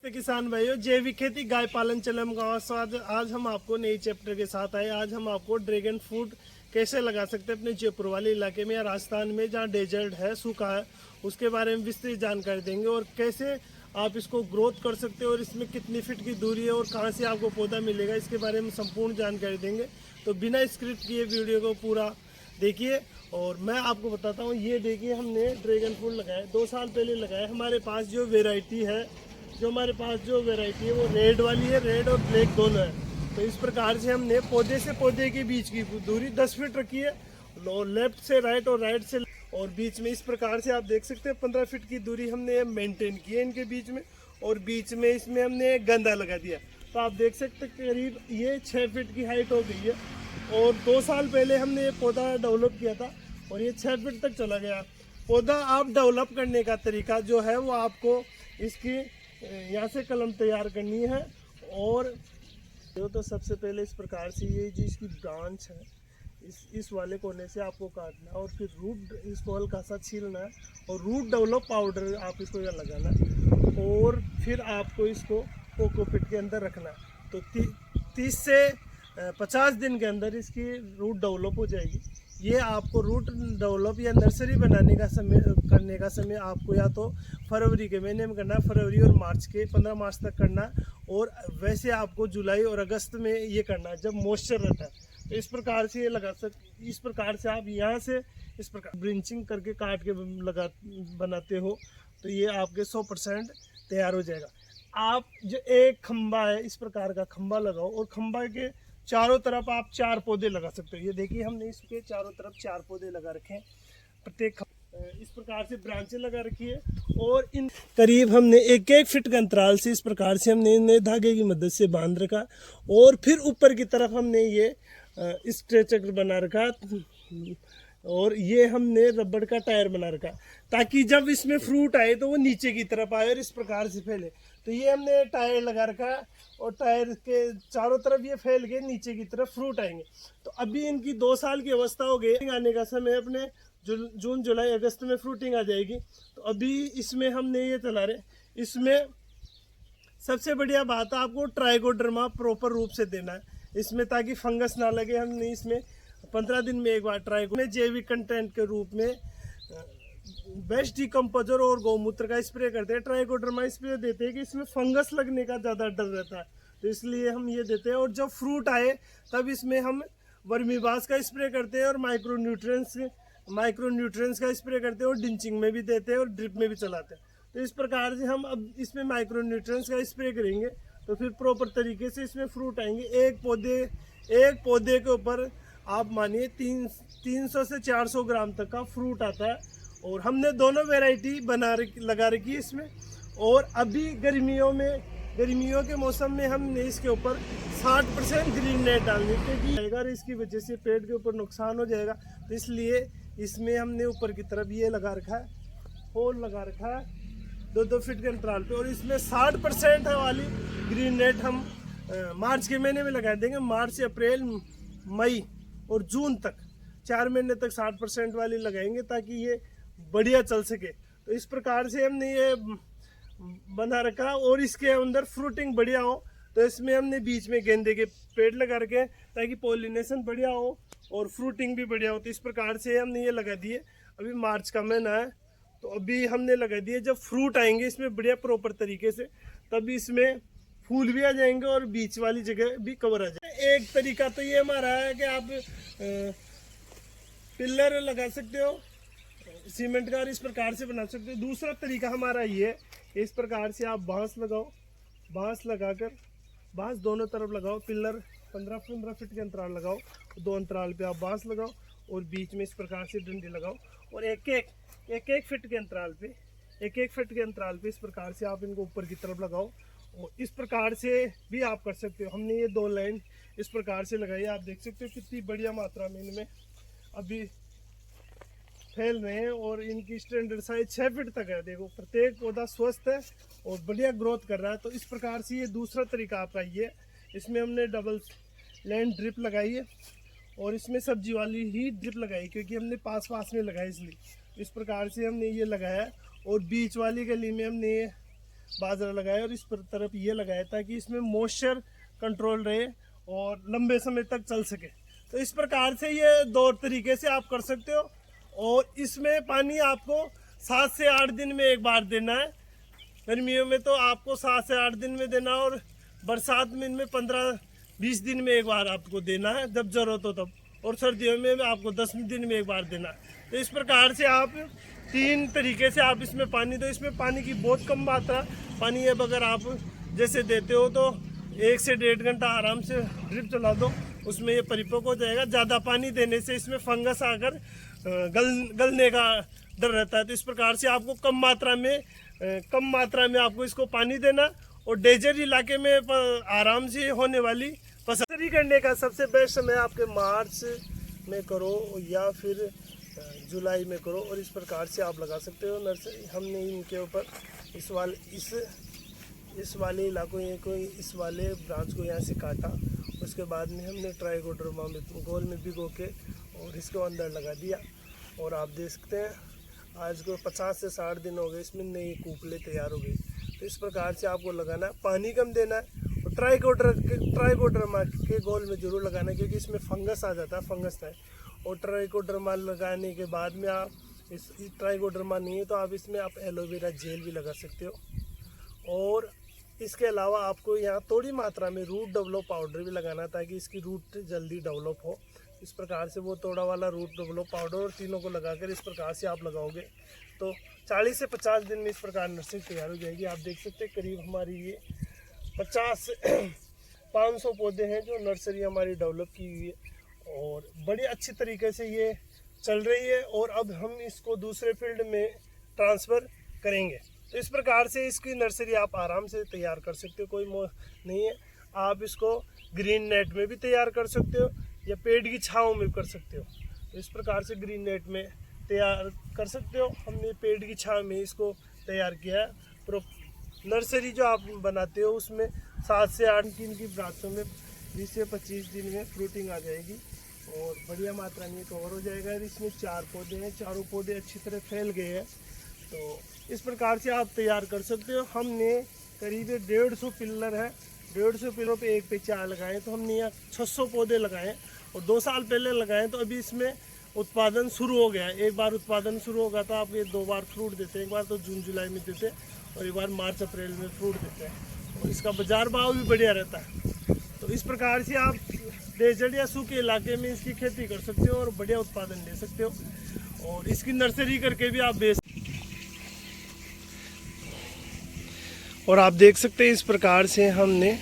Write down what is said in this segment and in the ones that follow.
किसान भाइयों, जैविक खेती गाय पालन चलम गाँव स्वाद। आज हम आपको नई चैप्टर के साथ आए। आज हम आपको ड्रैगन फ्रूट कैसे लगा सकते हैं अपने जयपुर वाले इलाके में या राजस्थान में जहाँ डेजर्ट है, सूखा है, उसके बारे में विस्तृत जानकारी देंगे और कैसे आप इसको ग्रोथ कर सकते हो और इसमें कितनी फीट की दूरी है और कहाँ से आपको पौधा मिलेगा, इसके बारे में संपूर्ण जानकारी देंगे। तो बिना स्क्रिप्ट किए वीडियो को पूरा देखिए और मैं आपको बताता हूँ। ये देखिए, हमने ड्रैगन फ्रूट लगाया 2 साल पहले लगाया। हमारे पास जो वेराइटी है वो रेड वाली है, रेड और ब्लैक दोनों है। तो इस प्रकार से हमने पौधे से पौधे के बीच की दूरी 10 फीट रखी है, लेफ्ट से राइट और राइट से, और बीच में इस प्रकार से आप देख सकते हैं 15 फीट की दूरी हमने मेंटेन की है इनके बीच में। और बीच में इसमें हमने गंदा लगा दिया। तो आप देख सकते हैं करीब ये 6 फीट की हाइट हो गई है। और 2 साल पहले हमने ये पौधा डेवलप किया था और ये 6 फीट तक चला गया। पौधा आप डेवलप करने का तरीका जो है वो आपको इसकी यहाँ से कलम तैयार करनी है। और तो सबसे पहले इस प्रकार से ये जो इसकी ब्रांच है, इस वाले कोने से आपको काटना है और फिर रूट इसको हल्का सा छीलना है और रूट डेवलप पाउडर आप इसको यहाँ लगाना है। और फिर आपको इसको कोकोपीट के अंदर रखना है। तो 30 से 50 दिन के अंदर इसकी रूट डेवलप हो जाएगी। ये आपको रूट डेवलप या नर्सरी बनाने का करने का समय आपको या तो फरवरी के महीने में करना है, फरवरी और मार्च के 15 मार्च तक करना है। और वैसे आपको जुलाई और अगस्त में ये करना है जब मॉइस्चर रहता है। तो इस प्रकार से ये इस प्रकार से आप यहाँ से इस प्रकार ब्रिंचिंग करके काट के बनाते हो तो ये आपके 100% तैयार हो जाएगा। आप जो एक खंबा है, इस प्रकार का खंबा लगाओ और खंबा के चारों तरफ आप 4 पौधे लगा सकते हो। ये देखिए, हमने इसके चारों तरफ 4 पौधे लगा रखे हैं। प्रत्येक इस प्रकार से ब्रांचें लगा रखी है और इन करीब हमने 1-1 फीट के अंतराल से इस प्रकार से हमने इन्हें धागे की मदद से बांध रखा। और फिर ऊपर की तरफ हमने ये स्ट्रेचर बना रखा और ये हमने रबड़ का टायर बना रखा ताकि जब इसमें फ्रूट आए तो वो नीचे की तरफ आए और इस प्रकार से फैले। तो ये हमने टायर लगा रखा है और टायर के चारों तरफ ये फैल के नीचे की तरफ फ्रूट आएंगे। तो अभी इनकी 2 साल की अवस्था हो गई, आने का समय अपने जून जुलाई अगस्त में फ्रूटिंग आ जाएगी। तो अभी इसमें हमने ये चला रहे। इसमें सबसे बढ़िया बात है आपको ट्राइकोडर्मा प्रॉपर रूप से देना है इसमें, ताकि फंगस ना लगे। हमने इसमें 15 दिन में एक बार ट्राइको में जैविक कंटेंट के रूप में बेस्ट डिकम्पोजर और गौमूत्र का स्प्रे करते हैं। ट्राइकोडर्मा स्प्रे देते हैं कि इसमें फंगस लगने का ज़्यादा डर रहता है, तो इसलिए हम ये देते हैं। और जब फ्रूट आए तब इसमें हम वर्मीबास का स्प्रे करते हैं और माइक्रोन्यूट्रिएंट्स का स्प्रे करते हैं और डिंचिंग में भी देते हैं और ड्रिप में भी चलाते हैं। तो इस प्रकार से हम अब इसमें माइक्रोन्यूट्रिएंट्स का स्प्रे करेंगे तो फिर प्रॉपर तरीके से इसमें फ्रूट आएंगे। एक पौधे के ऊपर आप मानिए 300 से 400 ग्राम तक का फ्रूट आता है। और हमने दोनों वैरायटी लगा रखी है इसमें। और अभी गर्मियों के मौसम में हमने इसके ऊपर 60% ग्रीन नेट डालनी, क्योंकि अगर इसकी वजह से पेड़ के ऊपर नुकसान हो जाएगा। तो इसलिए इसमें हमने ऊपर की तरफ ये लगा रखा है, होल लगा रखा है 2-2 फीट के अंतराल पे। और इसमें 60% वाली ग्रीन नेट हम मार्च के महीने में लगा देंगे। मार्च से अप्रैल, मई और जून तक 4 महीने तक 60% वाली लगाएंगे ताकि ये बढ़िया चल सके। तो इस प्रकार से हमने ये बना रखा और इसके अंदर फ्रूटिंग बढ़िया हो। तो इसमें हमने बीच में गेंदे के पेड़ लगा रखे ताकि पॉलिनेशन बढ़िया हो और फ्रूटिंग भी बढ़िया हो। तो इस प्रकार से हमने ये लगा दिए। अभी मार्च का महीना है तो अभी हमने लगा दिए। जब फ्रूट आएंगे इसमें बढ़िया प्रॉपर तरीके से, तभी इसमें फूल भी आ जाएंगे और बीच वाली जगह भी कवर आ जाए। एक तरीका तो ये हमारा है कि आप पिलर लगा सकते हो सीमेंट का और इस प्रकार से बना सकते हो। दूसरा तरीका हमारा ये, इस प्रकार से आप बांस लगाओ, बांस लगाकर बांस दोनों तरफ लगाओ, पिलर 15-15 फीट के अंतराल लगाओ, 2 अंतराल पे आप बांस लगाओ और बीच में इस प्रकार से डंडे लगाओ। और एक फीट के अंतराल पे इस प्रकार से आप इनको ऊपर की तरफ लगाओ। और इस प्रकार से भी आप कर सकते हो। हमने ये 2 लाइन इस प्रकार से लगाई, आप देख सकते हो कितनी बढ़िया मात्रा में इनमें अभी फैल रहे हैं। और इनकी स्टैंडर्ड साइज 6 फीट तक है। देखो, प्रत्येक पौधा स्वस्थ है और बढ़िया ग्रोथ कर रहा है। तो इस प्रकार से ये दूसरा तरीका आपका ये, इसमें हमने डबल लैंड ड्रिप लगाई है और इसमें सब्जी वाली ही ड्रिप लगाई क्योंकि हमने पास में लगाई, इसलिए इस प्रकार से हमने ये लगाया। और बीच वाली गली में हमने बाजरा लगाया और इस तरफ ये लगाया ताकि इसमें मॉइस्चर कंट्रोल रहे और लंबे समय तक चल सके। तो इस प्रकार से ये 2 तरीके से आप कर सकते हो। और इसमें पानी आपको 7 से 8 दिन में एक बार देना है। गर्मियों में तो आपको 7 से 8 दिन में देना और बरसात में इनमें 15-20 दिन में एक बार आपको देना है जब ज़रूरत हो तब, और सर्दियों में आपको 10 दिन में एक बार देना है। तो इस प्रकार से आप 3 तरीके से आप इसमें पानी दो। इसमें पानी की बहुत कम मात्रा पानी है, अगर आप जैसे देते हो तो 1 से 1.5 घंटा आराम से ड्रिप चला दो, उसमें ये परिपक्व हो जाएगा। ज़्यादा पानी देने से इसमें फंगस आकर गलने का डर रहता है। तो इस प्रकार से आपको कम मात्रा में आपको इसको पानी देना। और डेजर्ट इलाके में आराम से होने वाली पसंद करने का सबसे बेस्ट समय आपके मार्च में करो या फिर जुलाई में करो, और इस प्रकार से आप लगा सकते हो नर्सरी। हमने इनके ऊपर इस वाले इलाकों को, इस वाले ब्रांच को यहाँ से काटा, उसके बाद में हमने ट्राइकोडर्मा में गोल में भिगो के और इसको अंदर लगा दिया। और आप देख सकते हैं आज को 50 से 60 दिन हो गए, इसमें नई कूपले तैयार हो गई। तो इस प्रकार से आपको लगाना है, पानी कम देना है और ट्राइकोडर्मा के गोल में जरूर लगाना है, क्योंकि इसमें फंगस आ जाता है, फंगस है। और ट्राइकोडर्मा लगाने के बाद में आप इस ट्राइकोडर्मा नहीं है तो आप इसमें आप एलोवेरा जेल भी लगा सकते हो। और इसके अलावा आपको यहाँ थोड़ी मात्रा में रूट डेवलप पाउडर भी लगाना, ताकि इसकी रूट जल्दी डेवलप हो। इस प्रकार से वो थोड़ा वाला रूट डेवलप पाउडर और तीनों को लगाकर इस प्रकार से आप लगाओगे तो 40 से 50 दिन में इस प्रकार नर्सरी तैयार हो जाएगी। आप देख सकते हैं करीब हमारी ये 500 पौधे हैं जो नर्सरी हमारी डेवलप की हुई है और बड़ी अच्छी तरीके से ये चल रही है। और अब हम इसको दूसरे फील्ड में ट्रांसफ़र करेंगे। तो इस प्रकार से इसकी नर्सरी आप आराम से तैयार कर सकते हो, कोई नहीं है। आप इसको ग्रीन नेट में भी तैयार कर सकते हो या पेड़ की छांव में कर सकते हो। तो इस प्रकार से ग्रीन नेट में तैयार कर सकते हो। हमने पेड़ की छांव में इसको तैयार किया है। नर्सरी जो आप बनाते हो उसमें 7 से 8 दिन की ब्रांचों में 20 से 25 दिन में फ्रूटिंग आ जाएगी और बढ़िया मात्रा में कवर हो जाएगा। इसमें 4 पौधे हैं, चारों पौधे अच्छी तरह फैल गए हैं। तो इस प्रकार से आप तैयार कर सकते हो। हमने करीब 150 पिलर है, 150 पिलरों पे 1 पे 4 लगाए, तो हमने यहाँ 600 पौधे लगाए और 2 साल पहले लगाए। तो अभी इसमें उत्पादन शुरू हो गया है। एक बार उत्पादन शुरू होगा तो आप ये 2 बार फ्रूट देते हैं, एक बार तो जून जुलाई में देते हैं और एक बार मार्च अप्रैल में फ्रूट देते हैं। और इसका बाजार भाव भी बढ़िया रहता है। तो इस प्रकार से आप डेजर्ट या सूखे इलाके में इसकी खेती कर सकते हो और बढ़िया उत्पादन ले सकते हो और इसकी नर्सरी करके भी आप बेच। और आप देख सकते हैं इस प्रकार से हमने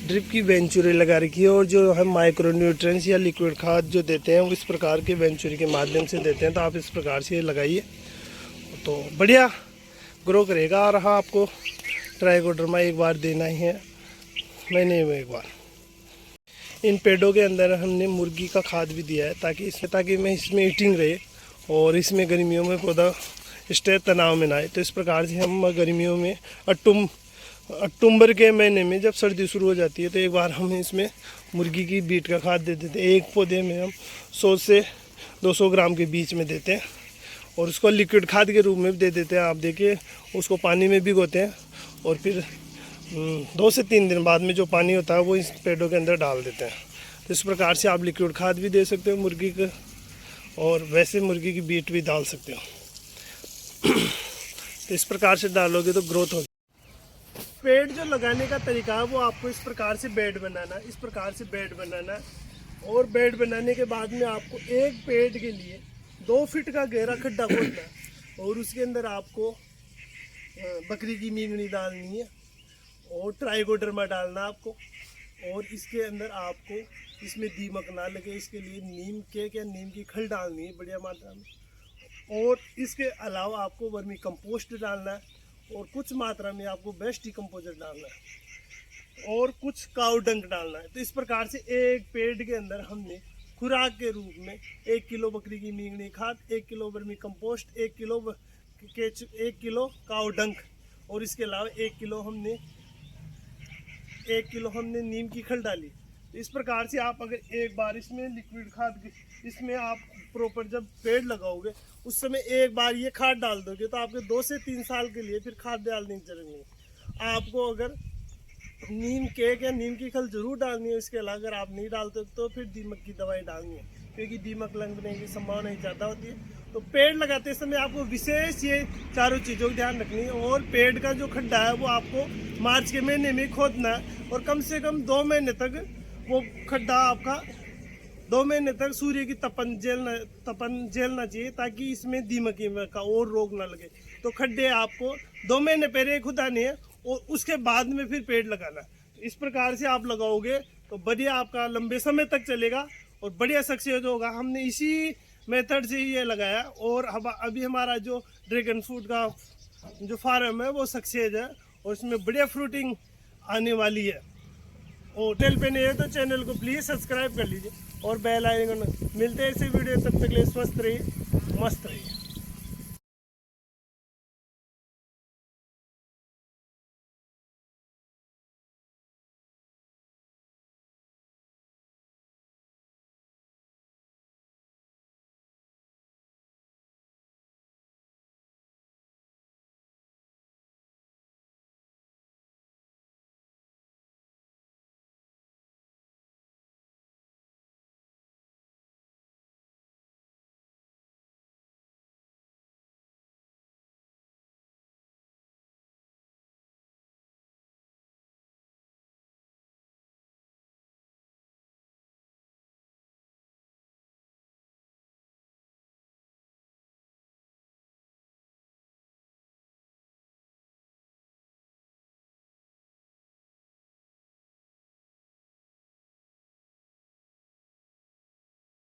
ड्रिप की वेंचुरी लगा रखी है और जो हम माइक्रो न्यूट्रिएंट्स या लिक्विड खाद जो देते हैं वो इस प्रकार के वेंचुरी के माध्यम से देते हैं। तो आप इस प्रकार से लगाइए तो बढ़िया ग्रो करेगा। और हाँ, आपको ट्राइकोडर्मा एक बार देना ही है, महीने में एक बार। इन पेड़ों के अंदर हमने मुर्गी का खाद भी दिया है ताकि मैं इसमें ईटिंग रहे और इसमें गर्मियों में पौधा स्टे तनाव में ना आए। तो इस प्रकार से हम गर्मियों में अक्टूबर के महीने में जब सर्दी शुरू हो जाती है तो एक बार हम इसमें मुर्गी की बीट का खाद दे देते हैं। एक पौधे में हम 100 से 200 ग्राम के बीच में देते हैं और उसको लिक्विड खाद के रूप में भी दे देते हैं। आप देखिए उसको पानी में भिगोते हैं और फिर 2 से 3 दिन बाद में जो पानी होता है वो इस पेड़ों के अंदर डाल देते हैं। तो इस प्रकार से आप लिक्विड खाद भी दे सकते हो मुर्गी को और वैसे मुर्गी की बीट भी डाल सकते हो। तो इस प्रकार से डालोगे तो ग्रोथ होगी। पेड़ जो लगाने का तरीका है वो आपको इस प्रकार से बेड बनाना, इस प्रकार से बेड बनाना और बेड बनाने के बाद में आपको एक पेड़ के लिए 2 फीट का गहरा खड्डा खोदना और उसके अंदर आपको बकरी की मींगनी डालनी है और ट्राइकोडर्मा डालना आपको। और इसके अंदर आपको इसमें दीमक ना लगे इसके लिए नीम की खल डालनी है बढ़िया मात्रा में। और इसके अलावा आपको वर्मी कंपोस्ट डालना है और कुछ मात्रा में आपको बेस्ट डिकम्पोजर डालना है और कुछ काऊ डंक डालना है। तो इस प्रकार से एक पेड़ के अंदर हमने खुराक के रूप में 1 किलो बकरी की मींगनी खाद, 1 किलो वर्मी कंपोस्ट, 1 किलो काऊ डंक और इसके अलावा 1 किलो हमने नीम की खल डाली। तो इस प्रकार से आप अगर एक बार इसमें लिक्विड खाद इसमें आप प्रॉपर जब पेड़ लगाओगे उस समय एक बार ये खाद डाल दोगे तो आपके 2 से 3 साल के लिए फिर खाद डालने की जरूरत नहीं। आपको अगर नीम केक या नीम की खल जरूर डालनी है। इसके अलावा अगर आप नहीं डालते तो फिर दीमक की दवाई डालनी है, क्योंकि दीमक लगने की संभावना ही ज़्यादा होती है। तो पेड़ लगाते समय आपको विशेष ये चारों चीज़ों का ध्यान रखनी है। और पेड़ का जो खड्डा है वो आपको मार्च के महीने में खोदना है, और कम से कम 2 महीने तक वो खड्डा आपका 2 महीने तक सूर्य की तपन झेलना चाहिए, ताकि इसमें दीमक का और रोग ना लगे। तो खड्डे आपको 2 महीने पहले खुदाने हैं और उसके बाद में फिर पेड़ लगाना है। इस प्रकार से आप लगाओगे तो बढ़िया आपका लंबे समय तक चलेगा और बढ़िया सक्सेस होगा। हमने इसी मेथड से ये लगाया, और अभी हमारा जो ड्रैगन फ्रूट का जो फार्म है वो सक्सेस है, और इसमें बढ़िया फ्रूटिंग आने वाली है। और चैनल पे नहीं है तो चैनल को प्लीज़ सब्सक्राइब कर लीजिए और बेल आइकन। मिलते हैं ऐसे वीडियो, तब तक के लिए स्वस्थ रहिए, मस्त रहिए।